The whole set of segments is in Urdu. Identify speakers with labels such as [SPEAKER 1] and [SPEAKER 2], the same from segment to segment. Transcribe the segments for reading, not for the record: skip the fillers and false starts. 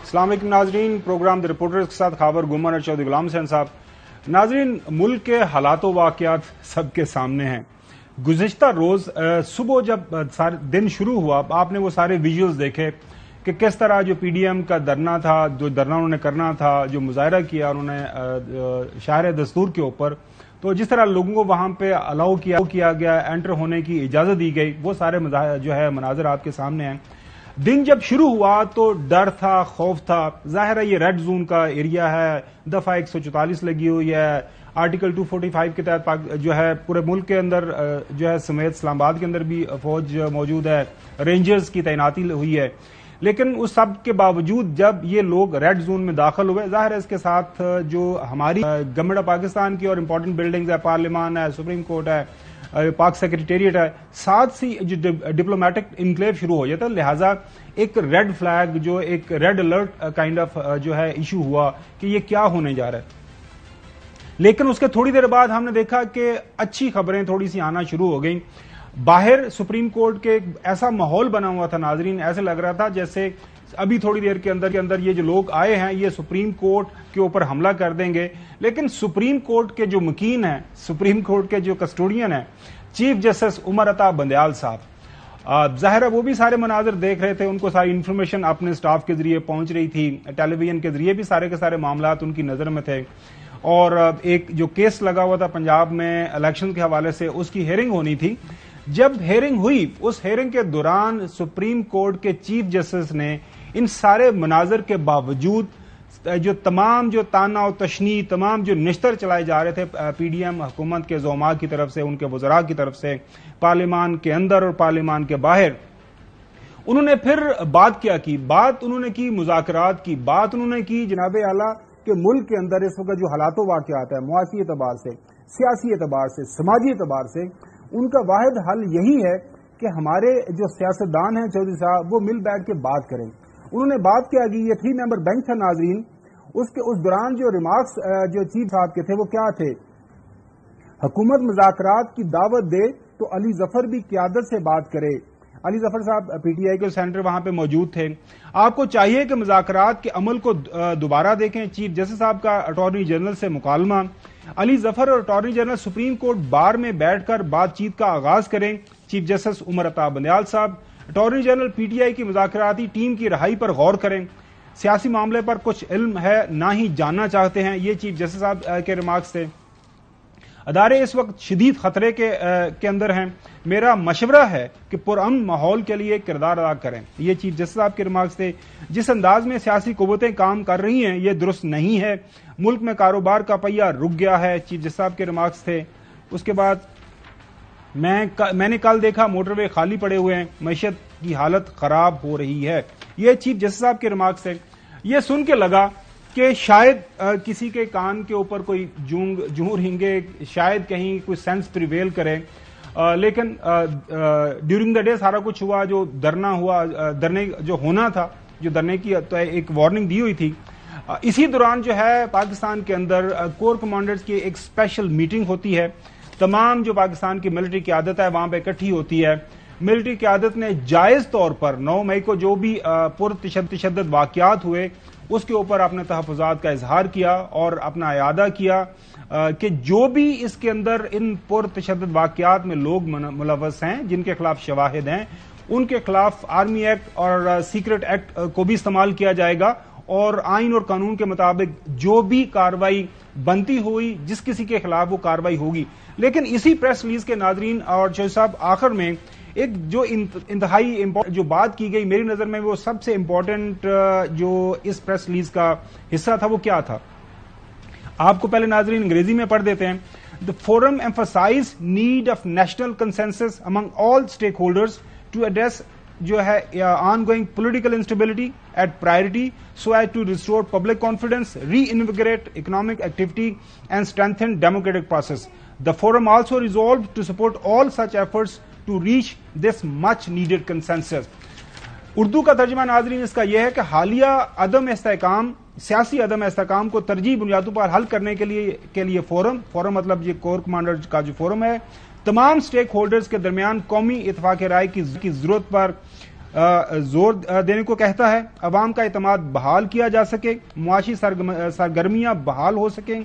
[SPEAKER 1] السلام علیکم ناظرین، پروگرام دی رپورٹرز کے ساتھ خبر گمن چودھری غلام حسین صاحب۔ ناظرین، ملک کے حالات و واقعات سب کے سامنے ہیں۔ گزشتہ روز صبح جب دن شروع ہوا، آپ نے وہ سارے ویژولز دیکھے کہ کس طرح جو پی ڈی ایم کا دھرنا تھا، جو دھرنا انہوں نے کرنا تھا، جو مظاہرہ کیا انہوں نے شاہراہ دستور کے اوپر، تو جس طرح لوگوں کو وہاں پہ الاؤ کیا گیا، انٹر ہونے کی اجازت دی گئی، وہ سارے جو ہے مناظر آپ کے سامنے ہیں۔ دن جب شروع ہوا تو ڈر تھا، خوف تھا۔ ظاہر ہے یہ ریڈ زون کا ایریا ہے، دفعہ 144 لگی ہوئی ہے، آرٹیکل 245 کے تحت جو ہے پورے ملک کے اندر جو ہے سمیت اسلام آباد کے اندر بھی فوج موجود ہے، رینجرز کی تعیناتی ہوئی ہے۔ لیکن اس سب کے باوجود جب یہ لوگ ریڈ زون میں داخل ہوئے، ظاہر ہے اس کے ساتھ جو ہماری گورنمنٹ آف پاکستان کی اور امپورٹنٹ بلڈنگز ہے، پارلیمان ہے، سپریم کورٹ ہے، پاک سیکریٹریٹ ہے، ساتھ سی جو ڈپلومیٹک انکلیو شروع ہو جاتا ہے، لہٰذا ایک ریڈ فلیگ، جو ایک ریڈ الرٹ کائنڈ آف جو ہے ایشو ہوا کہ یہ کیا ہونے جا رہا ہے۔ لیکن اس کے تھوڑی دیر بعد ہم نے دیکھا کہ اچھی خبریں تھوڑی سی آنا شروع ہو گئیں۔ باہر سپریم کورٹ کے ایسا ماحول بنا ہوا تھا ناظرین، ایسے لگ رہا تھا جیسے ابھی تھوڑی دیر کے اندر یہ جو لوگ آئے ہیں یہ سپریم کورٹ کے اوپر حملہ کر دیں گے۔ لیکن سپریم کورٹ کے جو مکین ہیں، سپریم کورٹ کے جو کسٹوڈین ہیں، چیف جسٹس عمر عطا بندیال صاحب، ظاہر ہے وہ بھی سارے مناظر دیکھ رہے تھے، ان کو ساری انفارمیشن اپنے سٹاف کے ذریعے پہنچ رہی تھی، ٹیلی ویژن کے ذریعے بھی سارے کے سارے معاملات ان کی نظر میں تھے۔ اور ایک جو کیس لگا ہوا تھا پنجاب میں الیکشن کے حوالے سے، اس کی ہیئرنگ ہونی تھی۔ جب ہیئرنگ ہوئی، اس ہیئرنگ کے دوران سپریم کورٹ کے چیف جسٹس نے ان سارے مناظر کے باوجود جو تمام جو تانا و تشنی، تمام جو نشتر چلائے جا رہے تھے پی ڈی ایم حکومت کے زعماء کی طرف سے، ان کے وزراء کی طرف سے، پارلیمان کے اندر اور پارلیمان کے باہر، انہوں نے پھر بات کیا کی؟ بات انہوں نے کی مذاکرات کی، بات انہوں نے کی جناب اعلیٰ کہ ملک کے اندر اس وقت جو حالات و واقعات ہیں، معاشی اعتبار سے، سیاسی اعتبار سے، سماجی اعتبار سے، ان کا واحد حل یہی ہے کہ ہمارے جو سیاستدان ہیں چودھری صاحب، وہ مل بیٹھ کے بات کریں۔ انہوں نے بات کیا کی، یہ 3 ممبر بینچ تھا ناظرین، اس دوران جو ریمارکس جو چیف صاحب کے تھے وہ کیا تھے؟ حکومت مذاکرات کی دعوت دے تو علی ظفر بھی قیادت سے بات کرے۔ علی ظفر صاحب پی ٹی آئی کے سینٹر وہاں پہ موجود تھے۔ آپ کو چاہیے کہ مذاکرات کے عمل کو دوبارہ دیکھیں۔ چیف جسٹس صاحب کا اٹارنی جنرل سے مکالمہ، علی ظفر اور attorney general supreme court bar میں بیٹھ کر بات چیت کا آغاز کریں۔ چیف جسٹس عمر عطا بندیال صاحب attorney general P T I کی مذاکراتی ٹیم کی رہائی پر غور کریں۔ سیاسی معاملے پر کچھ علم ہے، نہ ہی جاننا چاہتے ہیں، یہ چیف جسٹس صاحب کے ریمارکس تھے۔ ادارے اس وقت شدید خطرے کے اندر ہیں، میرا مشورہ ہے کہ پرامن ماحول کے لیے کردار ادا کریں، یہ چیف جسٹس صاحب کے ریمارکس تھے۔ جس انداز میں سیاسی قوتیں کام کر رہی ہیں یہ درست نہیں ہے، ملک میں کاروبار کا پہیہ رک گیا ہے، چیف جسٹس صاحب کے ریمارکس تھے۔ اس کے بعد میں نے کل دیکھا موٹر وے خالی پڑے ہوئے ہیں، معیشت کی حالت خراب ہو رہی ہے، یہ چیف جسٹس صاحب کے ریمارکس تھے۔ یہ سن کے لگا کہ شاید کسی کے کان کے اوپر کوئی جوں رنگے، شاید کہیں کوئی سینس پریویل کرے، لیکن ڈیورنگ دا ڈے سارا کچھ ہوا، جو دھرنا ہوا، دھرنے جو ہونا تھا، جو دھرنے کی ایک وارننگ دی ہوئی تھی، اسی دوران جو ہے پاکستان کے اندر کور کمانڈرز کی ایک اسپیشل میٹنگ ہوتی ہے۔ تمام جو پاکستان کی ملٹری قیادت ہے وہاں پہ اکٹھی ہوتی ہے۔ ملٹری قیادت نے جائز طور پر 9 مئی کو جو بھی پرتشدد واقعات ہوئے اس کے اوپر اپنے تحفظات کا اظہار کیا اور اپنا اعادہ کیا کہ جو بھی اس کے اندر ان پرتشدد واقعات میں لوگ ملوث ہیں، جن کے خلاف شواہد ہیں، ان کے خلاف آرمی ایکٹ اور سیکرٹ ایکٹ کو بھی استعمال کیا جائے گا، اور آئین اور قانون کے مطابق جو بھی کارروائی بنتی ہوئی جس کسی کے خلاف وہ کارروائی ہوگی۔ لیکن اسی پریس ریلیز کے ناظرین اور چودھری صاحب آخر میں ایک جو انتہائی جو بات کی گئی میری نظر میں وہ سب سے امپورٹنٹ جو اس پریس ریلیز کا حصہ تھا وہ کیا تھا؟ آپ کو پہلے ناظرین انگریزی میں پڑھ دیتے ہیں۔ The forum emphasized need of national consensus among all stakeholders to address جو ہے ongoing political instability at priority so as to restore public confidence, reinvigorate economic activity and strengthen democratic process. The forum also resolved to support all such efforts to reach this much needed consensus. Urdu کا ترجمہ ناظرین اس کا یہ ہے کہ حالیہ عدم استحکام، سیاسی عدم استحکام کو ترجیحی بنیادوں پر حل کرنے کے لیے فورم مطلب یہ کور کمانڈر کا جو فورم ہے، تمام سٹیک ہولڈرز کے درمیان قومی اتفاق رائے کی ضرورت پر زور دینے کو کہتا ہے، عوام کا اعتماد بحال کیا جا سکے، معاشی سرگرمیاں بحال ہو سکیں،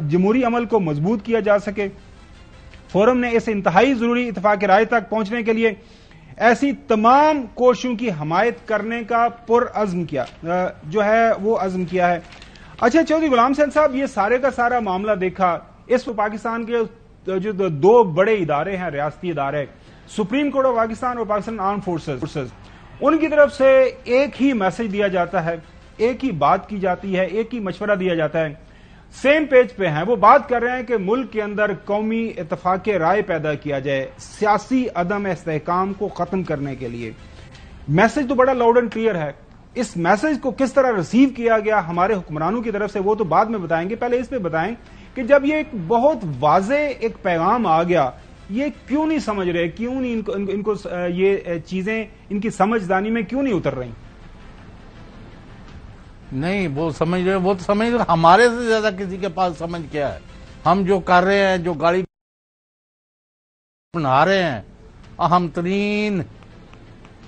[SPEAKER 1] جمہوری عمل کو مضبوط کیا جا سکے۔ فورم نے اس انتہائی ضروری اتفاق رائے تک پہنچنے کے لیے ایسی تمام کوششوں کی حمایت کرنے کا عزم کیا ہے۔ اچھا چودھری غلام حسین صاحب، یہ سارے کا سارا معاملہ دیکھا، اس پاکستان کے جو دو بڑے ادارے ہیں، ریاستی ادارے، سپریم کورٹ آف پاکستان اور پاکستان آرم فورسز، ان کی طرف سے ایک ہی میسج دیا جاتا ہے، ایک ہی بات کی جاتی ہے، ایک ہی مشورہ دیا جاتا ہے، سیم پیج پہ ہیں۔ وہ بات کر رہے ہیں کہ ملک کے اندر قومی اتفاق رائے پیدا کیا جائے سیاسی عدم استحکام کو ختم کرنے کے لیے۔ میسج تو بڑا لاؤڈ اینڈ کلیئر ہے۔ اس میسج کو کس طرح ریسیو کیا گیا ہمارے حکمرانوں کی طرف سے وہ تو بعد میں بتائیں گے، پہلے اس پہ بتائیں کہ جب یہ ایک بہت واضح ایک پیغام آ گیا، یہ کیوں نہیں سمجھ رہے، کیوں نہیں ان کو یہ چیزیں ان کی سمجھدانی میں کیوں نہیں اتر رہی؟
[SPEAKER 2] نہیں، وہ سمجھ رہے، وہ تو سمجھ رہے، ہمارے سے زیادہ کسی کے پاس سمجھ کیا ہے۔ ہم جو کر رہے ہیں، جو گاڑی بنا رہے ہیں، اہم ترین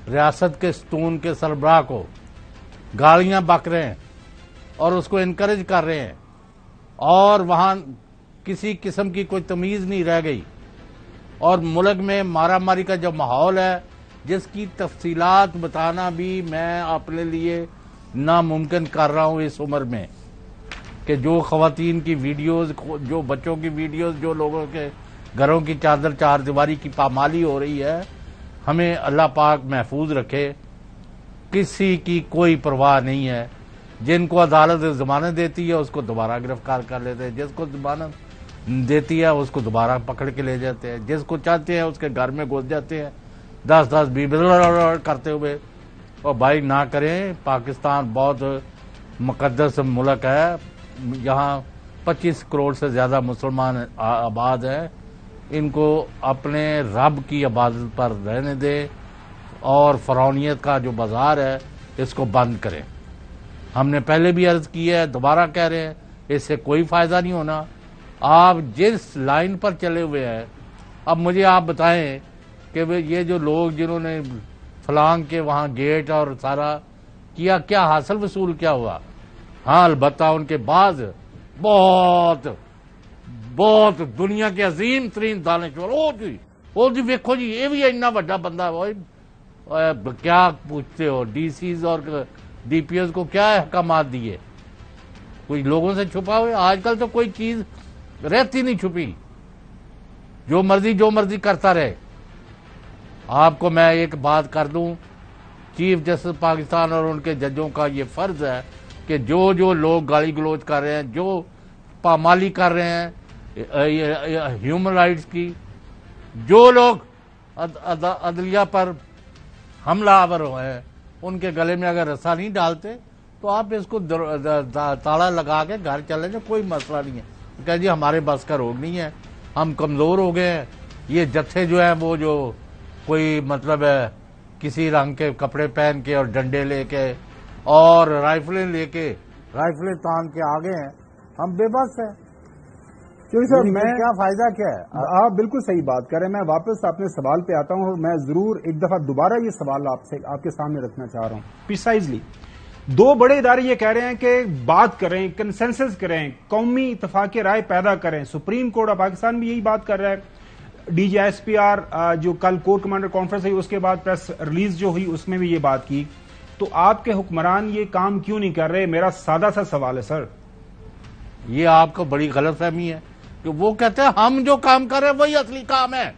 [SPEAKER 2] ریاست کے ستون کے سربراہ کو گالیاں بک رہے ہیں اور اس کو انکریج کر رہے ہیں، اور وہاں کسی قسم کی کوئی تمیز نہیں رہ گئی، اور ملک میں مارا ماری کا جو ماحول ہے، جس کی تفصیلات بتانا بھی میں اپنے لیے ناممکن کر رہا ہوں اس عمر میں، کہ جو خواتین کی ویڈیوز، جو بچوں کی ویڈیوز، جو لوگوں کے گھروں کی چادر چار دیواری کی پامالی ہو رہی ہے، ہمیں اللہ پاک محفوظ رکھے۔ کسی کی کوئی پرواہ نہیں ہے۔ جن کو عدالت ضمانت دیتی ہے اس کو دوبارہ گرفتار کر لیتے ہیں، جس کو ضمانت دیتی ہے اس کو دوبارہ پکڑ کے لے جاتے ہیں، جس کو چاہتے ہیں اس کے گھر میں گھس جاتے ہیں 10 20 کرتے ہوئے۔ اور بھائی نہ کریں، پاکستان بہت مقدس ملک ہے، یہاں 25 کروڑ سے زیادہ مسلمان آباد ہیں، ان کو اپنے رب کی عبادت پر رہنے دیں، اور فرعونیت کا جو بازار ہے اس کو بند کریں۔ ہم نے پہلے بھی عرض کی ہے، دوبارہ کہہ رہے ہیں، اس سے کوئی فائدہ نہیں ہونا۔ آپ جس لائن پر چلے ہوئے ہیں، اب مجھے آپ بتائیں کہ یہ جو لوگ جنہوں نے فلانگ کے وہاں گیٹ اور سارا کیا، کیا حاصل وصول کیا ہوا؟ ہاں البتہ ان کے بعض بہت دنیا کے عظیم ترین دانشور، وہ جی ویکھو جی، یہ بھی اتنا بڑا بندہ، کیا پوچھتے ہو؟ ڈی سیز اور ڈی پی ایس کو کیا احکامات دیے؟ کوئی لوگوں سے چھپا ہوئے؟ آج کل تو کوئی چیز رہتی نہیں چھپی، جو مرضی کرتا رہے۔ آپ کو میں ایک بات کر دوں، چیف جسٹس پاکستان اور ان کے ججوں کا یہ فرض ہے کہ جو لوگ گالی گلوچ کر رہے ہیں، جو پامالی کر رہے ہیں ہیومن رائٹس کی، جو لوگ عدلیہ پر حملہ آور ہوئے ہیں، ان کے گلے میں اگر رسا نہیں ڈالتے تو آپ اس کو تالا لگا کے گھر چلے جائیں، کوئی مسئلہ نہیں ہے۔ کہ جی ہمارے بس کا روگ نہیں ہے، ہم کمزور ہو گئے ہیں۔ یہ جتھے جو ہیں وہ جو کوئی مطلب ہے کسی رنگ کے کپڑے پہن کے اور ڈنڈے لے کے اور رائفلیں لے کے، رائفلیں تان کے آگے ہیں، ہم بے بس ہیں۔ کیا فائدہ کیا ہے؟
[SPEAKER 1] آپ بالکل صحیح بات کر رہے ہیں۔ میں واپس اپنے سوال پہ آتا ہوں، اور میں ضرور ایک دفعہ دوبارہ یہ سوال آپ کے سامنے رکھنا چاہ رہا ہوں۔ پریسائزلی دو بڑے ادارے یہ کہہ رہے ہیں کہ بات کریں، کنسنسس کریں، قومی اتفاق رائے پیدا کریں۔ سپریم کورٹ آف پاکستان بھی یہی بات کر رہا ہے، D G S P R جو کل کورٹ کمانڈر کانفرنس ہوئی اس کے بعد پریس ریلیز جو ہوئی اس میں بھی یہ بات کی۔ تو آپ کے حکمران یہ کام کیوں نہیں کر رہے؟ میرا سادہ سا سوال ہے سر۔
[SPEAKER 2] یہ آپ کو بڑی غلط فہمی ہے کہ وہ کہتے ہیں ہم جو کام کر رہے ہیں وہی اصلی کام ہے۔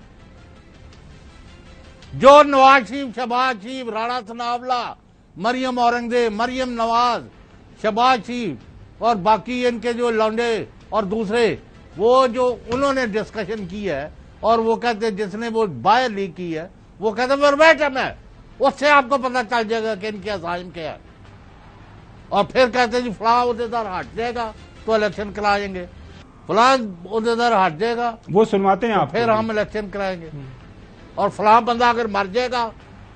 [SPEAKER 2] جو نواز شریف، شہباز شریف، رانا ثناءاللہ، مریم اورنگزیب، مریم نواز، شہباز شریف اور باقی ان کے جو لونڈے اور دوسرے، وہ جو انہوں نے ڈسکشن کی ہے، اور وہ کہتے ہیں جس نے وہ باہر لیک کی ہے، وہ کہتے ہیں وربیٹم ہے، اس سے آپ کو پتہ چل جائے گا کہ ان کے عزائم کیا ہے۔ اور پھر کہتے ہیں جی فلاں عہدیدار ہٹ جائے گا تو الیکشن کرائیں گے، فلاں عہدیدار ہٹ جائے گا
[SPEAKER 1] وہ سنواتے ہیں آپ،
[SPEAKER 2] پھر ہم الیکشن کرائیں گے، اور فلاں بندہ اگر مر جائے گا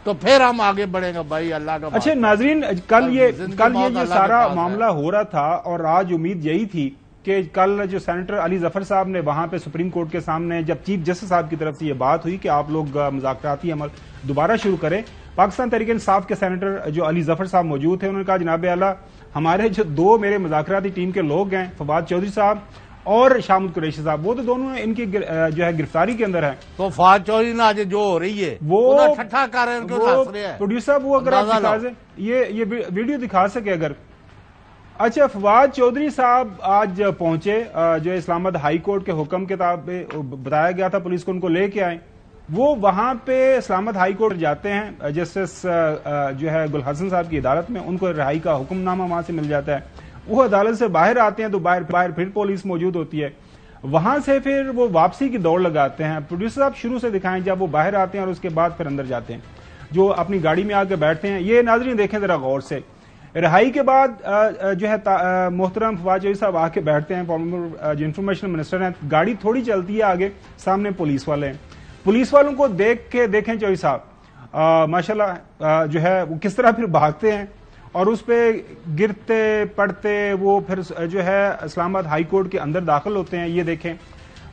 [SPEAKER 2] تو پھر ہم آگے بڑھیں گے۔ بھائی اللہ کا
[SPEAKER 1] اچھا ناظرین، کل یہ سارا معاملہ ہو رہا تھا، اور آج امید یہی تھی کہ کل جو سینیٹر علی ظفر صاحب نے وہاں پہ سپریم کورٹ کے سامنے جب چیف جسٹس صاحب کی طرف سے یہ بات ہوئی کہ آپ لوگ مذاکراتی عمل دوبارہ شروع کریں، پاکستان تحریک انصاف کے سینیٹر جو علی ظفر صاحب موجود تھے، انہوں نے کہا جناب اعلیٰ ہمارے جو دو میرے مذاکراتی ٹیم کے لوگ ہیں فواد چودھری صاحب اور شامود قریشی صاحب، وہ تو دونوں ان کی جو ہے گرفتاری کے اندر ہیں.
[SPEAKER 2] تو فواد چودھری نے آج جو ہو رہی ہے
[SPEAKER 1] وہ
[SPEAKER 2] ٹھٹھا کر رہے ہیں.
[SPEAKER 1] پروڈیوسر صاحب وہ اگر آپ دکھا دیں یہ ویڈیو دکھا سکے اگر. اچھا، فواد چودھری صاحب آج پہنچے جو اسلام آباد ہائی کورٹ کے حکم کے تابع بتایا گیا تھا پولیس کو ان کو لے کے آئیں. وہ وہاں پہ اسلام آباد ہائی کورٹ جاتے ہیں، جسٹس جو ہے گل حسن صاحب کی عدالت میں، ان کو رہائی کا حکم نامہ وہاں سے مل جاتا ہے. وہ عدالت سے باہر آتے ہیں تو باہر پھر پولیس موجود ہوتی ہے، وہاں سے پھر وہ واپسی کی دوڑ لگاتے ہیں. پروڈیوسر صاحب شروع سے دکھائیں جب وہ باہر آتے ہیں اور اس کے بعد پھر اندر جاتے ہیں، جو اپنی گاڑی میں آ کے بیٹھتے ہیں. یہ ناظرین دیکھیں ذرا غور سے، رہائی کے بعد جو ہے محترم فواد چودھری صاحب آ کے بیٹھتے ہیں، جو انفارمیشن منسٹر ہیں. گاڑی تھوڑی چلتی ہے آگے، سامنے پولیس والے ہیں. پولیس والوں کو دیکھ کے دیکھیں چودھری صاحب ماشاءاللہ جو ہے وہ کس طرح پھر بھاگتے ہیں اور اس پہ گرتے پڑتے وہ پھر جو ہے اسلام آباد ہائی کورٹ کے اندر داخل ہوتے ہیں. یہ دیکھیں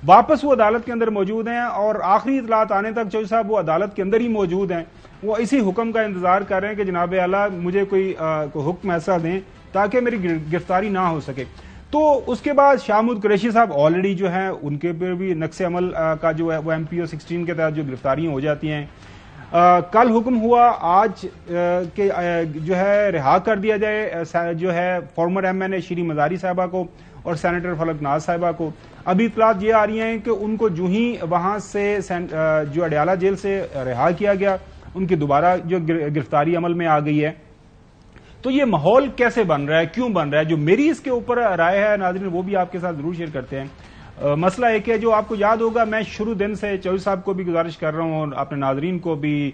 [SPEAKER 1] واپس وہ عدالت کے اندر موجود ہیں اور آخری اطلاعات آنے تک چودھری صاحب وہ عدالت کے اندر ہی موجود ہیں. وہ اسی حکم کا انتظار کر رہے ہیں کہ جناب اعلیٰ مجھے کوئی حکم ایسا دیں تاکہ میری گرفتاری نہ ہو سکے. تو اس کے بعد شامود قریشی صاحب آلریڈی جو ہیں ان کے پر بھی نقص عمل کا جو ہے وہ MPO 16 کے تحت جو گرفتاریاں ہو جاتی ہیں. کل حکم ہوا آج کہ جو ہے رہا کر دیا جائے جو ہے فارمر MNA شری مزاری صاحبہ کو اور سینیٹر فلک ناز صاحبہ کو. ابھی اطلاعات یہ آ رہی ہیں کہ ان کو جو ہی وہاں سے جو اڈیالہ جیل سے رہا کیا گیا، ان کی دوبارہ جو گرفتاری عمل میں آ گئی ہے. تو یہ ماحول کیسے بن رہا ہے، کیوں بن رہا ہے؟ جو میری اس کے اوپر رائے ہے ناظرین وہ بھی آپ کے ساتھ ضرور شیئر کرتے ہیں. مسئلہ ایک ہے جو آپ کو یاد ہوگا، میں شروع دن سے چودھری صاحب کو بھی گزارش کر رہا ہوں اور اپنے ناظرین کو بھی،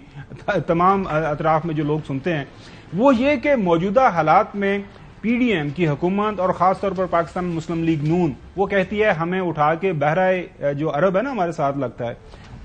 [SPEAKER 1] تمام اطراف میں جو لوگ سنتے ہیں، وہ یہ کہ موجودہ حالات میں PDM کی حکومت اور خاص طور پر پاکستان مسلم لیگ نون وہ کہتی ہے ہمیں اٹھا کے بحرۂ جو عرب ہے نا ہمارے ساتھ لگتا ہے،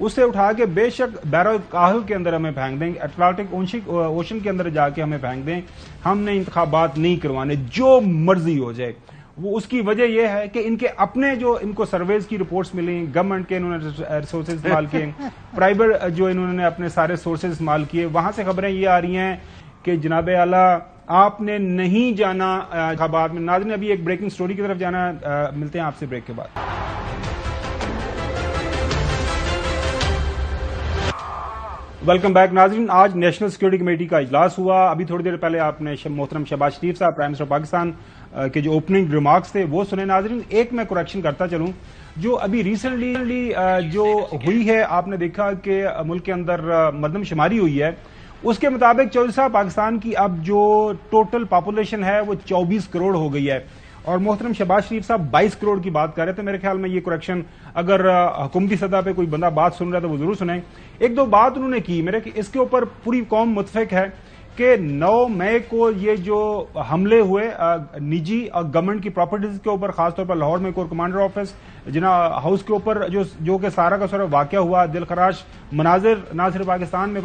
[SPEAKER 1] اسے اٹھا کے بے شک بحر کاہل کے اندر ہمیں پھینک دیں، اٹلانٹک اوشن کے اندر جا کے ہمیں پھینک دیں، ہم نے انتخابات نہیں کروانے، جو مرضی ہو جائے. وہ اس کی وجہ یہ ہے کہ ان کے اپنے جو ان کو سرویز کی رپورٹس ملی، گورنمنٹ کے انہوں نے ریسورسز استعمال کیے، پرائیویٹ جو انہوں نے اپنے سارے سورسز استعمال کیے، وہاں سے خبریں یہ آ رہی ہیں کہ جناب اعلیٰ آپ نے نہیں جانا انتخابات میں. ناظرین ابھی ایک بریکنگ سٹوری کی طرف جانا، ملتے ہیں آپ سے بریک کے بعد. ویلکم بیک ناظرین. آج نیشنل سیکورٹی کمیٹی کا اجلاس ہوا. ابھی تھوڑی دیر پہلے آپ نے محترم شہباز شریف صاحب پرائم منسٹر پاکستان کے جو اوپننگ ریمارکس تھے وہ سنے. ناظرین ایک میں کریکشن کرتا چلوں، جو ابھی ریسنٹلی جو ہوئی ہے، آپ نے دیکھا کہ ملک کے اندر مردم شماری ہوئی ہے، اس کے مطابق چودھری صاحب پاکستان کی اب جو ٹوٹل پاپولیشن ہے وہ 24 کروڑ ہو گئی ہے اور محترم شہباز شریف صاحب 22 کروڑ کی بات کر رہے تھے. میرے خیال میں یہ کریکشن اگر حکومتی سطح پہ کوئی بندہ بات سن رہا ہے تو وہ ضرور سنیں. ایک دو بات انہوں نے کی، میرے اس کے اوپر پوری قوم متفق ہے کہ 9 مئی کو یہ جو حملے ہوئے نجی اور گورنمنٹ کی پراپرٹیز کے اوپر، خاص طور پر لاہور میں کور کمانڈر آفس جنا ہاؤس کے اوپر جو کہ سارا کا سارا واقعہ ہوا، دل خراش مناظر نہ صرف پاکستان میں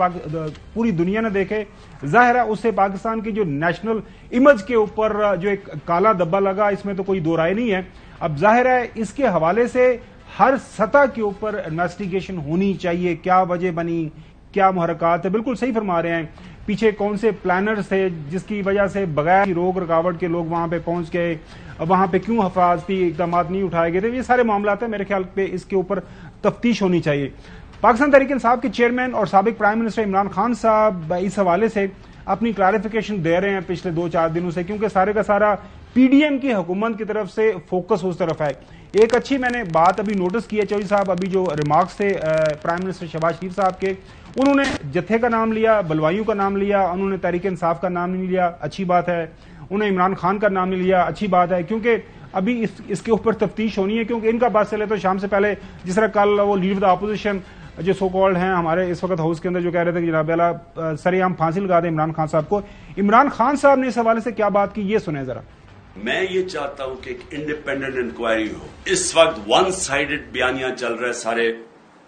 [SPEAKER 1] پوری دنیا نے دیکھے. ظاہر ہے اس سے پاکستان کی جو نیشنل امیج کے اوپر جو ایک کالا دبا لگا، اس میں تو کوئی دو رائے نہیں ہے. اب ظاہر ہے اس کے حوالے سے ہر سطح کے اوپر انویسٹیگیشن ہونی چاہیے، کیا وجہ بنی، کیا محرکات ہے. بالکل صحیح فرما رہے ہیں، پیچھے کون سے پلانرز تھے جس کی وجہ سے بغیر روک رکاوٹ کے لوگ وہاں پہ پہنچ گئے، وہاں پہ کیوں حفاظتی اقدامات نہیں اٹھائے گئے تھے. یہ سارے معاملات ہیں، میرے خیال پہ اس کے اوپر تفتیش ہونی چاہیے. پاکستان تحریک انصاف کے چیئرمین اور سابق پرائم منسٹر عمران خان صاحب اس حوالے سے اپنی کلیریفیکیشن دے رہے ہیں پچھلے 2-4 دنوں سے، کیونکہ سارے کا سارا PDM کی حکومت کی طرف سے فوکس اس طرف ہے. ایک اچھی میں نے بات ابھی نوٹس کی ہے چودھری صاحب، ابھی جو ریمارکس تھے پرائم منسٹر شہباز شریف صاحب کے، انہوں نے جتھے کا نام لیا، بلوائیوں کا نام لیا، انہوں نے تحریک انصاف کا نام نہیں لیا، اچھی بات ہے. انہوں نے عمران خان کا نام نہیں لیا، اچھی بات ہے، کیونکہ ابھی اس کے اوپر تفتیش ہونی ہے. کیونکہ ان کا بات چلے تو شام سے پہلے جس طرح کل وہ لیڈر آف دا اپوزیشن جو سو کالڈ ہیں ہمارے اس وقت ہاؤس کے اندر جو کہہ رہے تھے کہ جناب اعلیٰ سر عام پھانسی لگا دیں عمران خان صاحب کو، عمران خان صاحب نے اس حوالے سے کیا بات کی، یہ سنیں ذرا.
[SPEAKER 3] میں یہ چاہتا ہوں کہ ایک انڈیپینڈنٹ انکوائری ہو. اس وقت ون سائیڈڈ بیانیاں چل رہے سارے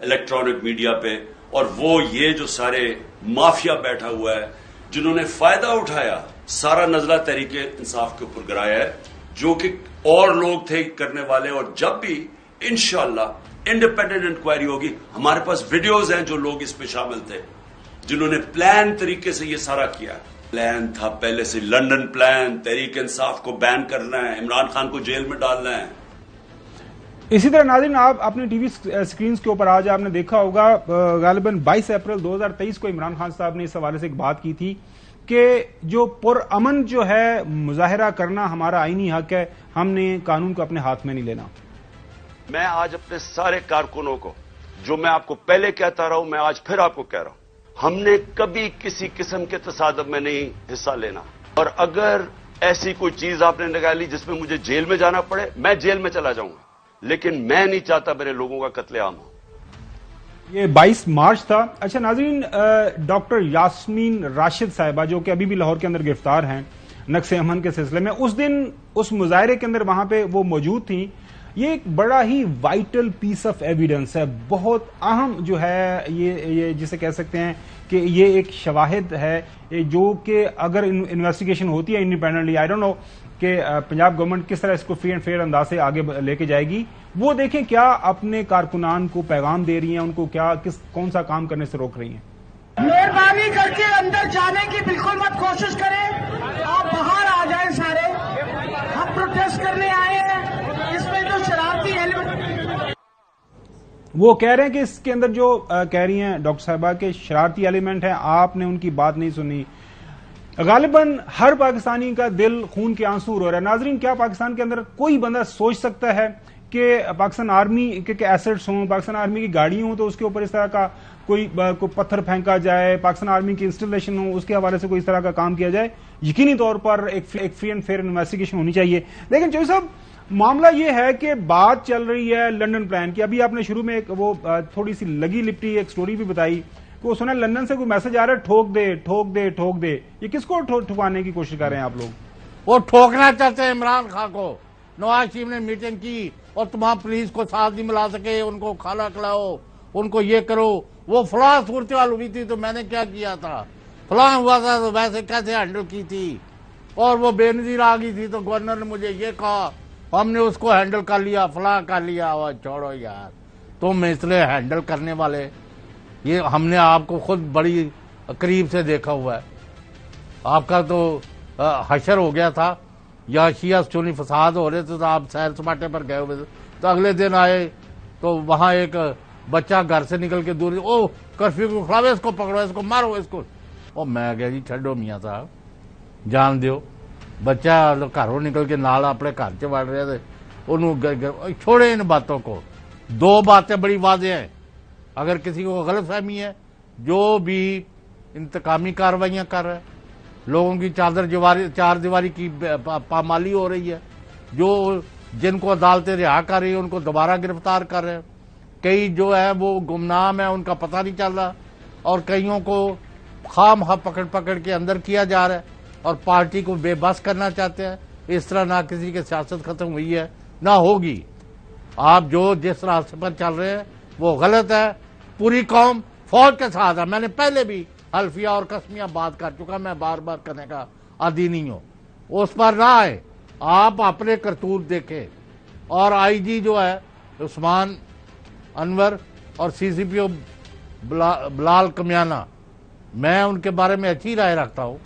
[SPEAKER 3] الیکٹرانک میڈیا پہ، اور وہ یہ جو سارے مافیا بیٹھا ہوا ہے جنہوں نے فائدہ اٹھایا، سارا نزلہ تحریک انصاف کے اوپر گرایا ہے، جو کہ اور لوگ تھے کرنے والے. اور جب بھی انشاءاللہ انڈیپینڈنٹ انکوائری ہوگی, ہمارے پاس ویڈیوز ہیں جو لوگ اس پہ شامل تھے جنہوں نے پلان طریقے سے یہ سارا کیا. پلان تھا پہلے سے, لنڈن پلان, تحریک انصاف کو بین کرنا ہے, عمران خان کو جیل میں ڈالنا ہے.
[SPEAKER 1] اسی طرح ناظرین, آپ اپنے ٹی وی سکرینز کے اوپر آج آپ نے دیکھا ہوگا غالباً 22 اپریل 2023 کو عمران خان صاحب نے اس حوالے سے ایک بات کی تھی کہ جو پرامن جو ہے مظاہرہ کرنا ہمارا آئینی حق ہے, ہم نے قانون کو اپنے ہاتھ میں نہیں لینا.
[SPEAKER 3] میں آج اپنے سارے کارکنوں کو, جو میں آپ کو پہلے کہتا رہا ہوں, میں آج پھر آپ کو کہہ رہا ہوں, ہم نے کبھی کسی قسم کے تصادم میں نہیں حصہ لینا. اور اگر ایسی کوئی چیز آپ نے نکالی جس میں مجھے جیل میں جانا پڑے, میں جیل میں چلا جاؤں گا, لیکن میں نہیں چاہتا میرے لوگوں کا قتل عام ہو.
[SPEAKER 1] یہ 22 مارچ تھا. اچھا ناظرین, ڈاکٹر یاسمین راشد صاحبہ جو کہ ابھی بھی لاہور کے اندر گرفتار ہیں نقص امن کے سلسلے میں, اس دن اس مظاہرے کے اندر وہاں پہ وہ موجود تھیں. یہ ایک بڑا ہی وائٹل پیس آف ایویڈنس ہے, بہت اہم جو ہے یہ جسے کہہ سکتے ہیں کہ یہ ایک شواہد ہے جو کہ اگر انویسٹیگیشن ہوتی ہے انڈیپینڈنٹلی, آئی ڈونٹ نو کہ پنجاب گورنمنٹ کس طرح اس کو فری اینڈ فیئر انداز سے آگے لے کے جائے گی. وہ دیکھیں کیا اپنے کارکنان کو پیغام دے رہی ہیں, ان کو کیا کون سا کام کرنے سے روک رہی ہیں.
[SPEAKER 4] مہربانی کر کے اندر جانے کی بالکل مت کوشش کریں, آپ باہر آ جائیں سارے, ہم پروٹیسٹ کرنے آئے ہیں. اس میں جو شرارتی ایلیمنٹ,
[SPEAKER 1] وہ کہہ رہے ہیں کہ اس کے اندر جو کہہ رہی ہیں ڈاکٹر صاحبہ کے شرارتی ایلیمنٹ ہیں, آپ نے ان کی بات نہیں سنی. غالباً ہر پاکستانی کا دل خون کے آنسو رو رہا ہے. ناظرین, کیا پاکستان کے اندر کوئی بندہ سوچ سکتا ہے کہ پاکستان آرمی کے ایسٹس ہوں, پاکستان آرمی کی گاڑیاں ہوں تو اس کے اوپر اس طرح کا کوئی پتھر پھینکا جائے, پاکستان آرمی کی انسٹالیشن ہو اس کے حوالے سے کوئی اس طرح کا کام کیا جائے؟ یقینی طور پر ایک فری اینڈ فیئر انویسٹیگیشن ہونی چاہیے. لیکن چوہدری صاحب, معاملہ یہ ہے کہ بات چل رہی ہے لنڈن پلان کی. ابھی آپ نے شروع میں وہ تھوڑی سی لگی لپٹی ایک سٹوری بھی بتائی کہ وہ سنا لندن سے کوئی میسج آ رہا ہے ٹھوک دے ٹھوک دے ٹھوک دے. یہ کس کو ٹھکانے کی کوشش کر رہے ہیں آپ لوگ؟
[SPEAKER 2] وہ ٹھوکنا چاہتے ہیں عمران خان کو. نواز شریف نے میٹنگ کی اور تمام پولیس کو ساتھ نہیں ملا سکے, ان کو کھانا کھلاؤ, ان کو یہ کرو, وہ فلاں صورتحال ہوئی تھی تو میں نے کیا کیا تھا, فلاں ہوا تھا تو ویسے کیسے ہینڈل کی تھی, اور وہ بے نظیر آ گئی تھی تو گورنر نے مجھے یہ کہا, ہم نے اس کو ہینڈل کر لیا, فلاں کر لیا. اور چھوڑو یار, تم اس لیے ہینڈل کرنے والے, یہ ہم نے آپ کو خود بڑی قریب سے دیکھا ہوا ہے. آپ کا تو حشر ہو گیا تھا, یا شیعہ سنی فساد ہو رہے تھے تو آپ سیر سپاٹے پر گئے ہوئے تھے, تو اگلے دن آئے تو وہاں ایک بچہ گھر سے نکل کے دور, او کرفیو کو کھلاوے, اس کو پکڑو, اس کو مارو, اس کو. اور میں کہا جی چھڈو میاں صاحب, جان دیو, بچہ گھروں نکل کے نال اپنے گھر چ وڑ رہے تھے, انہوں چھوڑے ان باتوں کو. دو باتیں بڑی واضح ہیں, اگر کسی کو غلط فہمی ہے, جو بھی انتقامی کارروائیاں کر رہے ہیں, لوگوں کی چار دیواری کی پامالی ہو رہی ہے, جو جن کو عدالتیں رہا کر رہی ہیں ان کو دوبارہ گرفتار کر رہے ہیں, کئی جو ہے وہ گمنام ہے, ان کا پتہ نہیں چل رہا, اور کئیوں کو خام پکڑ پکڑ کے اندر کیا جا رہا ہے, اور پارٹی کو بے بس کرنا چاہتے ہیں. اس طرح نہ کسی کی سیاست ختم ہوئی ہے نہ ہوگی. آپ جو جس راستے پر چل رہے ہیں وہ غلط ہے. پوری قوم فوج کے ساتھ ہے. میں نے پہلے بھی حلفیہ اور قسمیہ بات کر چکا, میں بار بار کرنے کا عادی نہیں ہوں, اس پر نہ آئے. آپ اپنے کرتوت دیکھیں, اور آئی جی جو ہے عثمان انور اور سی سی پی او بلال کمیانہ, میں ان کے بارے میں اچھی رائے رکھتا ہوں,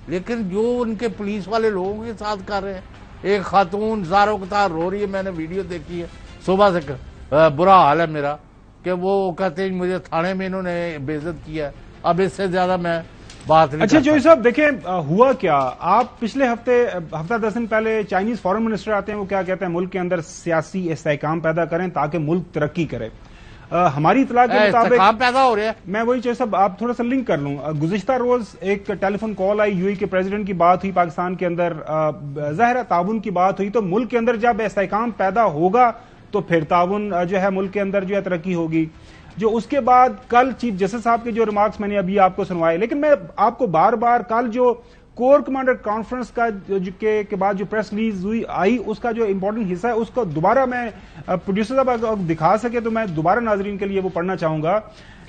[SPEAKER 2] لیکن جو ان کے پولیس والے لوگوں کے ساتھ کر رہے ہیں. ایک خاتون زاروں قطار رو رہی ہے, میں نے ویڈیو دیکھی ہے, صبح سے برا حال ہے میرا, کہ وہ کہتے ہیں مجھے تھانے میں انہوں نے بے عزت کیا. اب اس سے زیادہ میں بات نہیں.
[SPEAKER 1] اچھا چوہدری صاحب دیکھیں, ہوا کیا, آپ پچھلے ہفتہ 10 دن پہلے چائنیز فارن منسٹر آتے ہیں, وہ کیا کہتے ہیں, ملک کے اندر سیاسی استحکام پیدا کریں تاکہ ملک ترقی کرے. ہماری اطلاع کے مطابق
[SPEAKER 2] پیدا ہو رہا ہے.
[SPEAKER 1] میں وہی چوہدری صاحب آپ تھوڑا سا لنک کر لوں. گزشتہ روز ایک ٹیلی فون کال آئی, یو اے کے پریزیڈنٹ کی بات ہوئی, پاکستان کے اندر ظاہر تعاون کی بات ہوئی. تو ملک کے اندر جب استحکام پیدا ہوگا تو پھر تعاون جو ہے ملک کے اندر جو ہے ترقی ہوگی. جو اس کے بعد کل چیف جسٹس صاحب کے جو ریمارکس میں نے ابھی آپ کو سنوائے, لیکن میں آپ کو بار بار کل جو کور کمانڈر کانفرنس کا کے بعد جو پریس ریلیز ہوئی آئی, اس کا جو امپورٹنٹ حصہ ہے اس کو دوبارہ میں پروڈیوسر صاحب اگر دکھا سکے تو میں دوبارہ ناظرین کے لیے وہ پڑھنا چاہوں گا.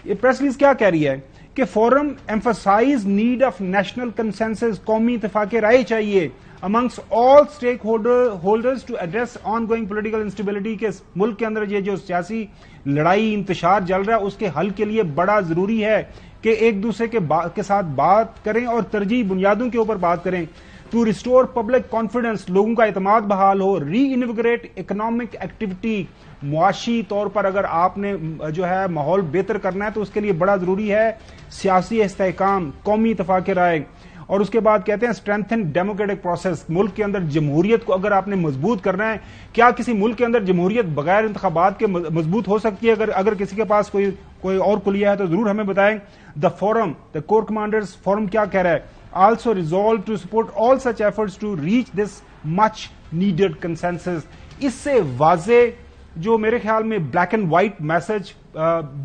[SPEAKER 1] یہ پریس ریلیز کیا کہہ رہی ہے کہ forum emphasise need of national consensus, قومی اتفاق رائے چاہیے amongst all stakeholders to address ongoing political instability کہ ملک کے اندر یہ جو سیاسی لڑائی انتشار چل رہا ہے اس کے حل کے لیے بڑا ضروری ہے کہ ایک دوسرے کے ساتھ بات کریں اور ترجیحی بنیادوں کے اوپر بات کریں. ٹو ریسٹور پبلک کانفیڈنس، لوگوں کا اعتماد بحال ہو. ری انویگریٹ اکنامک ایکٹیویٹی، معاشی طور پر اگر آپ نے جو ہے ماحول بہتر کرنا ہے تو اس کے لیے بڑا ضروری ہے سیاسی استحکام، قومی اتفاق رائے. اور اس کے بعد کہتے ہیں اسٹرینتھن ڈیموکریٹک پروسیس، ملک کے اندر جمہوریت کو اگر آپ نے مضبوط کرنا ہے. کیا کسی ملک کے اندر جمہوریت بغیر انتخابات کے مضبوط ہو سکتی ہے؟ اگر کسی کے پاس کوئی اور کلیہ ہے تو ضرور ہمیں بتائیں. The forum, the corps commanders forum کیا کہہ رہا ہے؟ Also resolve to support all such efforts to reach this much needed consensus. اس سے واضح جو میرے خیال میں بلیک اینڈ وائٹ میسج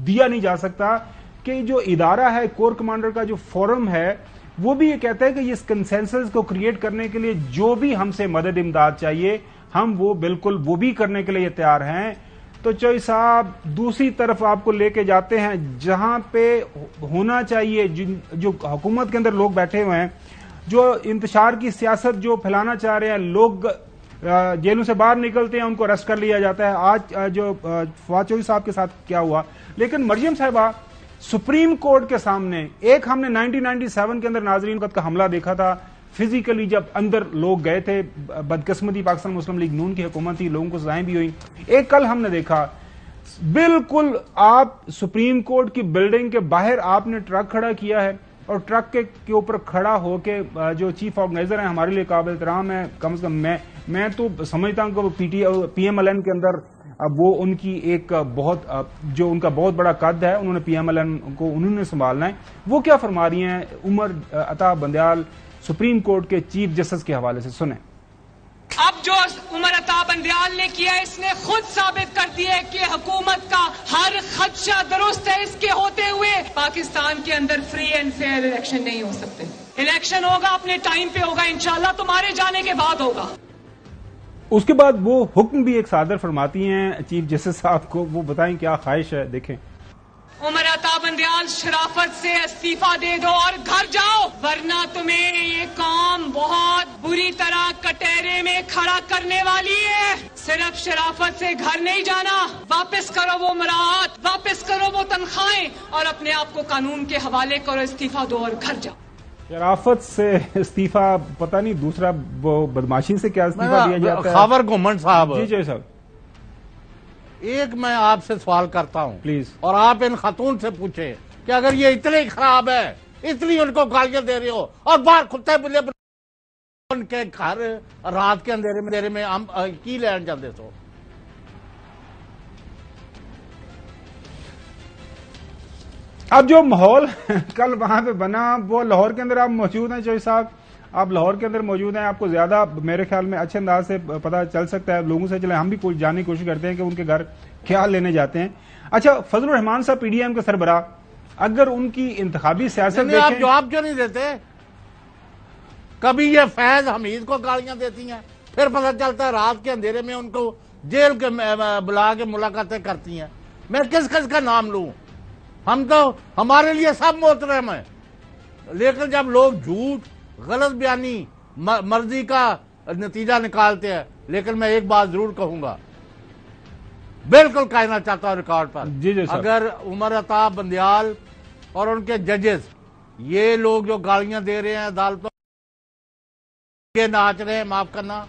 [SPEAKER 1] دیا نہیں جا سکتا کہ جو ادارہ ہے کور کمانڈر کا، جو فورم ہے، وہ بھی یہ کہتا ہے کہ اس کنسنسس کو کریٹ کرنے کے لیے جو بھی ہم سے مدد امداد چاہیے ہم وہ بالکل وہ بھی کرنے کے لیے تیار ہیں. تو چوئی صاحب دوسری طرف آپ کو لے کے جاتے ہیں جہاں پہ ہونا چاہیے، جو حکومت کے اندر لوگ بیٹھے ہوئے ہیں، جو انتشار کی سیاست جو پھیلانا چاہ رہے ہیں، لوگ جیلوں سے باہر نکلتے ہیں ان کو اریسٹ کر لیا جاتا ہے. آج جو فواد چوہدری صاحب کے ساتھ کیا ہوا. لیکن مریم صاحبہ سپریم کورٹ کے سامنے ایک ہم نے 1997 کے اندر ناظرین کا حملہ دیکھا تھا، فزیکلی جب اندر لوگ گئے تھے، بدقسمتی پاکستان مسلم لیگ نون کی حکومت تھی، لوگوں کو سزائیں بھی ہوئی. ایک کل ہم نے دیکھا بالکل آپ سپریم کورٹ کی بلڈنگ کے باہر آپ نے ٹرک کھڑا کیا ہے اور ٹرک کے اوپر کھڑا ہو کے جو چیف آرگنائزر ہیں ہمارے لیے قابل احترام ہے، کم از کم میں تو سمجھتا ہوں کہ پی ایم ایل این کے اندر اب وہ ان کی ایک جو ان کا بہت بڑا قد ہے، انہوں نے پی ایم ایل این کو انہوں نے سنبھالنا ہے. وہ کیا فرما رہی ہیں عمر عطا بندیال سپریم کورٹ کے چیف جسٹس کے حوالے سے؟ سنیں.
[SPEAKER 5] اب جو عمر عطا بندیال نے کیا اس نے خود ثابت کر دیا ہے کہ حکومت کا ہر خدشہ درست ہے. اس کے ہوتے ہوئے پاکستان کے اندر فری اینڈ فیئر الیکشن نہیں ہو سکتے. الیکشن ہوگا اپنے ٹائم پہ ہوگا، انشاءاللہ تمہارے جانے کے بعد ہوگا.
[SPEAKER 1] اس کے بعد وہ حکم بھی ایک صادر فرماتی ہیں چیف جسٹس صاحب کو، وہ بتائیں کیا خواہش ہے، دیکھیں.
[SPEAKER 5] عمر عطا بندیال شرافت سے استعفیٰ دے دو اور گھر جاؤ، ورنہ تمہیں یہ کام بہت بری طرح کٹہرے میں کھڑا کرنے والی ہے. صرف شرافت سے گھر نہیں جانا، واپس کرو وہ مراعات، واپس کرو وہ تنخواہیں اور اپنے آپ کو قانون کے حوالے کرو، استعفیٰ دو اور گھر جاؤ.
[SPEAKER 1] شرافت سے استعفیٰ، پتہ نہیں دوسرا وہ بدماشی سے کیا استعفیٰ دیا جاتا ہے.
[SPEAKER 2] خاور گھومنڈ صاحب،
[SPEAKER 1] جی صاحب،
[SPEAKER 2] ایک میں آپ سے سوال کرتا ہوں
[SPEAKER 1] پلیز،
[SPEAKER 2] اور آپ ان خاتون سے پوچھیں کہ اگر یہ اتنے خراب ہے، اتنی ان کو گالیاں دے رہے ہو اور باہر کتے بلے ان کے گھر رات کے اندھیرے میں ہم کی لین جاندے سو.
[SPEAKER 1] اب جو ماحول کل وہاں پہ بنا وہ لاہور کے اندر آپ موجود ہیں. چوہدری صاحب آپ لاہور کے اندر موجود ہیں، آپ کو زیادہ میرے خیال میں اچھے انداز سے پتہ چل سکتا ہے لوگوں سے. چلے ہم بھی جاننے کی کوشش کرتے ہیں کہ ان کے گھر کیا لینے جاتے ہیں. اچھا، فضل الرحمان صاحب پی ڈی ایم کے سربراہ، اگر ان کی انتخابی سیاست
[SPEAKER 2] آپ جواب کیوں نہیں دیتے؟ کبھی یہ فیض حمید کو گالیاں دیتی ہیں، پھر پتہ چلتا ہے رات کے اندھیرے میں ان کو جیل کے بلا کے ملاقاتیں کرتی ہیں. میں کس کا نام لوں؟ ہم تو ہمارے لیے سب محترم ہیں، لیکن جب لوگ جھوٹ، غلط بیانی، مرضی کا نتیجہ نکالتے ہیں. لیکن میں ایک بات ضرور کہوں گا، بالکل کہنا چاہتا ہوں ریکارڈ پر، اگر عمر عطا بندیال اور ان کے ججز یہ لوگ جو گالیاں دے رہے ہیں عدالتوں کے ناچ رہے ہیں، معاف کرنا،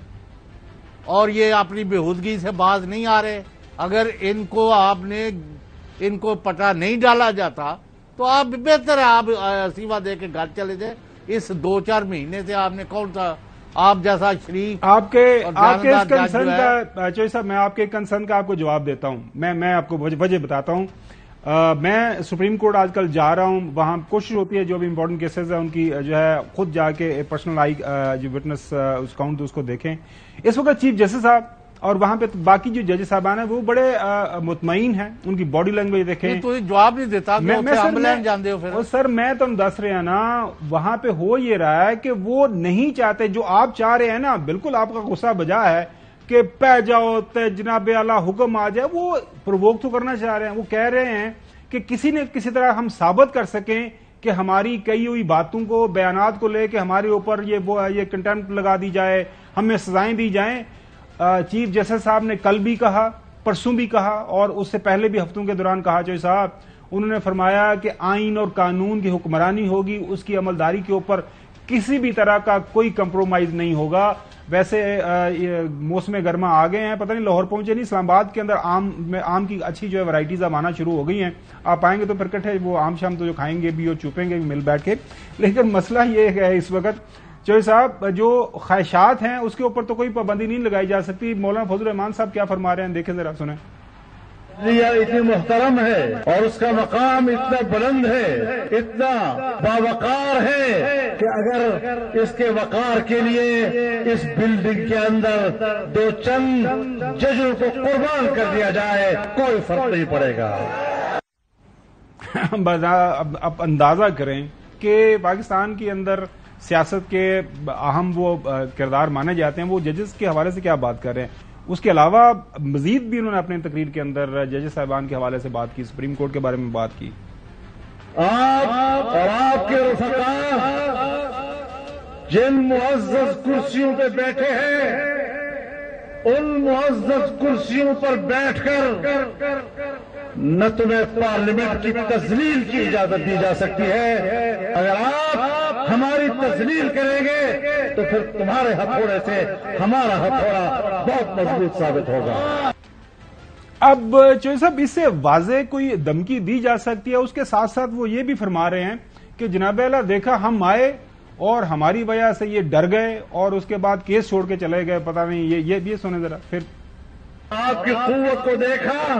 [SPEAKER 2] اور یہ اپنی بےہودگی سے باز نہیں آ رہے، اگر ان کو آپ نے ان کو پٹا نہیں ڈالا جاتا تو آپ بہتر ہے آپ استعفیٰ دے کے گھر چلے جائیں. اس 2-4 مہینے سے آپ نے کون سا آپ جیسا شریف
[SPEAKER 1] آپ کے اس کنسرن کا چوہدری صاحب، میں آپ کے کنسرن کا آپ کو جواب دیتا ہوں. میں آپ کو وجہ بتاتا ہوں. میں سپریم کورٹ آج کل جا رہا ہوں، وہاں کوشش ہوتی ہے جو بھی امپورٹنٹ کیسز ہیں ان کی جو ہے خود جا کے پرسنل آئی جو وٹنس اس کاؤنٹ اس کو دیکھیں. اس وقت چیف جسٹس صاحب اور وہاں پہ باقی جو جج صاحبان ہیں وہ بڑے مطمئن ہیں، ان کی باڈی لینگویج دیکھیں.
[SPEAKER 2] تو جواب نہیں دیتا جانتے ہو
[SPEAKER 1] سر. میں تو دس رہے ہیں نا، وہاں پہ ہو یہ رہا ہے کہ وہ نہیں چاہتے جو آپ چاہ رہے ہیں نا. بالکل آپ کا غصہ بجا ہے کہ پہ جاؤ جناب اعلیٰ حکم آ جائے. وہ پرووک تو کرنا چاہ رہے ہیں، وہ کہہ رہے ہیں کہ کسی نے کسی طرح ہم ثابت کر سکیں کہ ہماری کئی ہوئی باتوں کو بیانات کو لے کے ہمارے اوپر یہ کنٹمپٹ لگا دی جائے, ہمیں سزائیں دی جائیں. چیف جسٹس صاحب نے کل بھی کہا, پرسوں بھی کہا اور اس سے پہلے بھی ہفتوں کے دوران کہا چوہدری صاحب, انہوں نے فرمایا کہ آئین اور قانون کی حکمرانی ہوگی, اس کی عملداری کے اوپر کسی بھی طرح کا کوئی کمپرومائز نہیں ہوگا. ویسے موسم گرما آ گئے ہیں, پتہ نہیں لاہور پہنچے نہیں, اسلام آباد کے اندر آم کی اچھی جو ہے ورائٹیز اب آنا شروع ہو گئی ہیں. آپ آئیں گے تو پھر کٹھے وہ آم شام تو جو کھائیں گے بھی اور چوپیں گے بھی مل بیٹھ کے. لیکن مسئلہ یہ ہے اس وقت چوہدری صاحب, جو خواہشات ہیں اس کے اوپر تو کوئی پابندی نہیں لگائی جا سکتی. مولانا فضل الرحمان صاحب کیا فرما رہے ہیں, دیکھیں ذرا, سنیں.
[SPEAKER 6] اتنی محترم ہے اور اس کا مقام اتنا بلند ہے, اتنا باوقار ہے کہ اگر اس کے وقار کے لیے اس بلڈنگ کے اندر دو چند ججوں کو قربان کر دیا جائے کوئی فرق نہیں پڑے گا.
[SPEAKER 1] اب اندازہ کریں کہ پاکستان کے اندر سیاست کے اہم وہ کردار مانے جاتے ہیں, وہ ججز کے حوالے سے کیا بات کر رہے ہیں. اس کے علاوہ مزید بھی انہوں نے اپنے تقریر کے اندر ججز صاحبان کے حوالے سے بات کی, سپریم کورٹ کے بارے میں بات کی.
[SPEAKER 6] آپ اور آپ کے رفقا جن معزز کرسیوں پہ بیٹھے ہیں, ان معزز کرسیوں پر بیٹھ کر نہ تمہیں پارلیمنٹ کی تذلیل کی اجازت دی جا سکتی ہے. اگر آپ ہماری تذلیل کریں گے تو پھر تمہارے ہتھوڑے سے ہمارا ہتھوڑا بہت مضبوط ثابت ہوگا.
[SPEAKER 1] اب چوہدری صاحب اس سے واضح کوئی دھمکی دی جا سکتی ہے. اس کے ساتھ ساتھ وہ یہ بھی فرما رہے ہیں کہ جناب اعلیٰ دیکھا ہم آئے اور ہماری وجہ سے یہ ڈر گئے اور اس کے بعد کیس چھوڑ کے چلے گئے. پتہ نہیں یہ سنیں ذرا. پھر
[SPEAKER 6] آپ کی قوت کو دیکھا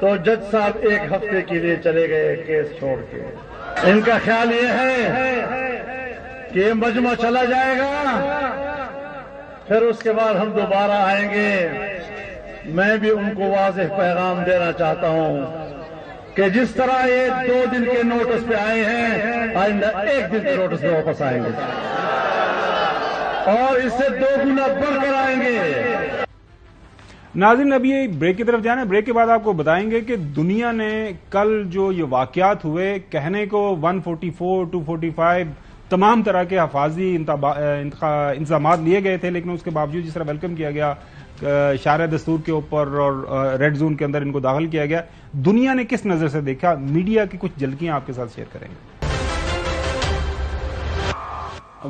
[SPEAKER 6] تو جج صاحب ایک ہفتے کے لیے چلے گئے کیس چھوڑ کے. ان کا خیال یہ ہے کہ یہ مجمع چلا جائے گا, پھر اس کے بعد ہم دوبارہ آئیں گے. میں بھی ان کو واضح پیغام دینا چاہتا ہوں کہ جس طرح یہ 2 دن کے نوٹس پہ آئے ہیں, آئندہ 1 دن کے نوٹس پہ واپس آئیں گے اور اس سے 2 گنا بڑھ کر آئیں گے.
[SPEAKER 1] ناظرین, ابھی بریک کی طرف جانا ہے. بریک کے بعد آپ کو بتائیں گے کہ دنیا نے کل جو یہ واقعات ہوئے, کہنے کو 144, 245 تمام طرح کے حفاظی انتظامات لیے گئے تھے, لیکن اس کے باوجود جس طرح ویلکم کیا گیا شارع دستور کے اوپر اور ریڈ زون کے اندر ان کو داخل کیا گیا, دنیا نے کس نظر سے دیکھا, میڈیا کی کچھ جھلکیاں آپ کے ساتھ شیئر کریں گے.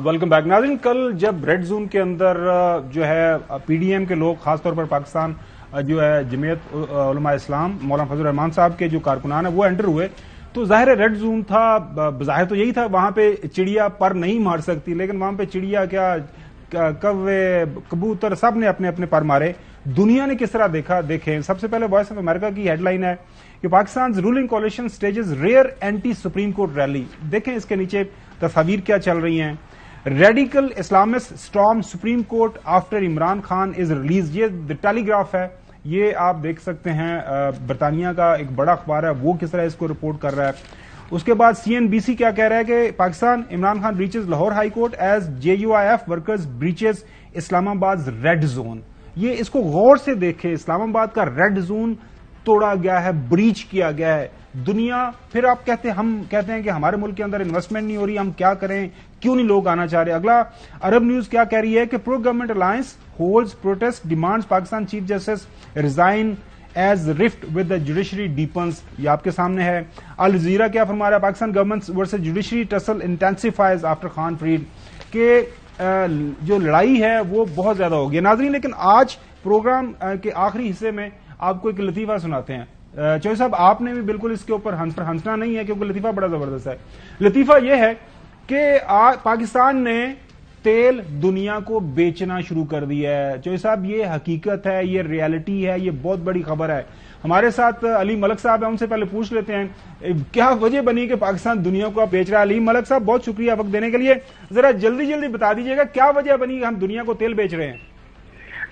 [SPEAKER 1] Welcome back. ناظرین, کل جب ریڈ زون کے اندر جو ہے پی ڈی ایم کے لوگ, خاص طور پر پاکستان جو ہے جمعیت علماء اسلام مولانا فضل الرحمان صاحب کے جو کارکنان ہیں وہ انٹر ہوئے, تو ظاہر ریڈ زون تھا, بظاہر تو یہی تھا, وہاں پہ چڑیا پر نہیں مار سکتی, لیکن وہاں پہ چڑیا کیا کوے کبوتر سب نے اپنے اپنے پر مارے. دنیا نے کس طرح دیکھا, دیکھیں. سب سے پہلے وائس آف امریکہ کی ہیڈ لائن ہے کہ Pakistan ruling coalition stages rare anti supreme court rally. دیکھیں اس کے نیچے تصاویر کیا چل رہی ہیں. Radical Islamist storm supreme court after Imran Khan is release. یہ ٹیلی گراف ہے, یہ آپ دیکھ سکتے ہیں, برطانیہ کا ایک بڑا اخبار ہے, وہ کس طرح اس کو رپورٹ کر رہا ہے. اس کے بعد CNBC کیا کہہ رہا ہے کہ Pakistan Imran Khan breaches Lahore high court as JUIF workers breaches Islamabad red zone. یہ اس کو غور سے دیکھیں, اسلام آباد کا ریڈ زون توڑا گیا ہے, بریچ کیا گیا ہے. دنیا پھر آپ ہم کہتے ہیں کہ ہمارے ملک کے اندر انویسٹمنٹ نہیں ہو رہی, ہم کیا کریں, کیوں نہیں لوگ آنا چاہ رہے. اگلا عرب نیوز کیا کہہ رہی ہے کہ pro government alliance holds protest demands Pakistan chief justice resign as rift with the judiciary deepens. یہ آپ کے سامنے ہے. الجزیرہ کیا فرما رہا ہے, Pakistan government versus judiciary tussle intensifies after Khan freed, کہ جو لڑائی ہے وہ بہت زیادہ ہو گئی. ناظرین, لیکن آج پروگرام کے آخری حصے میں آپ کو ایک لطیفہ سناتے ہیں. چوہدری صاحب, آپ نے بھی بالکل اس کے اوپر ہنسنا نہیں ہے کیونکہ لطیفہ بڑا زبردست ہے. لطیفہ یہ ہے کہ پاکستان نے تیل دنیا کو بیچنا شروع کر دیا ہے. چوہدری صاحب, یہ حقیقت ہے, یہ ریالٹی ہے, یہ بہت بڑی خبر ہے. ہمارے ساتھ علی ملک صاحب ہیں, ان سے پہلے پوچھ لیتے ہیں کیا وجہ بنی کہ پاکستان دنیا کو بیچ رہا ہے. علی ملک صاحب, بہت شکریہ وقت دینے کے لیے. ذرا جلدی بتا دیجیے گا کیا وجہ بنی کہ ہم دنیا کو تیل بیچ رہے ہیں.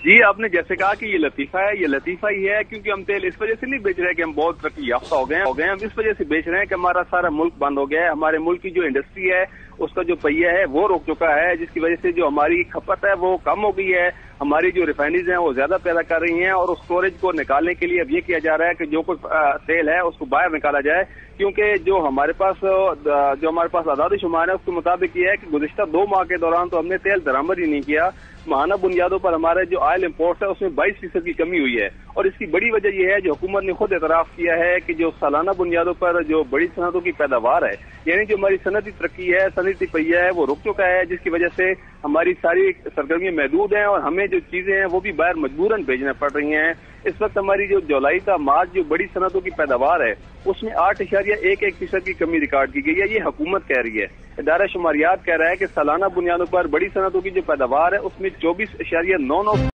[SPEAKER 7] جی, آپ نے جیسے کہا کہ یہ لطیفہ ہے, یہ لطیفہ ہی ہے کیونکہ ہم تیل اس وجہ سے نہیں بیچ رہے کہ ہم بہت ترقی یافتہ ہو گئے ہیں, ہم اس وجہ سے بیچ رہے ہیں کہ ہمارا سارا ملک بند ہو گیا ہے. ہمارے ملک کی جو انڈسٹری ہے اس کا جو پہیہ ہے وہ رک چکا ہے, جس کی وجہ سے جو ہماری کھپت ہے وہ کم ہو گئی ہے. ہماری جو ریفائنریز ہیں وہ زیادہ پیدا کر رہی ہیں، اور اس اسٹوریج کو نکالنے کے لیے اب یہ کیا جا رہا ہے کہ جو کچھ تیل ہے اس کو باہر نکالا جائے، کیونکہ جو ہمارے پاس اعداد و شمار ہے اس کے مطابق یہ ہے کہ گزشتہ 2 ماہ کے دوران تو ہم نے تیل درآمد ہی نہیں کیا، ماہانہ بنیادوں پر ہمارے جو آئل امپورٹس ہے اس میں 22% کی کمی ہوئی ہے، اور اس کی بڑی وجہ یہ ہے جو حکومت نے خود اعتراف کیا ہے کہ جو سالانہ بنیادوں پر جو بڑی صنعتوں کی پیداوار ہے، یعنی جو ہماری صنعتی ترقی ہے، صنعتی پہیہ ہے، وہ رک چکا ہے، جس کی وجہ سے ہماری ساری سرگرمیاں محدود ہیں اور ہمیں جو چیزیں ہیں وہ بھی باہر مجبوراً بھیجنا پڑ رہی ہیں۔ اس وقت ہماری جو جولائی کا مارچ جو بڑی صنعتوں کی پیداوار ہے اس میں 8.11% کی کمی ریکارڈ کی گئی ہے، یہ حکومت کہہ رہی ہے۔ ادارہ شماریات کہہ رہا ہے کہ سالانہ بنیادوں پر بڑی صنعتوں کی جو پیداوار ہے اس میں 24.99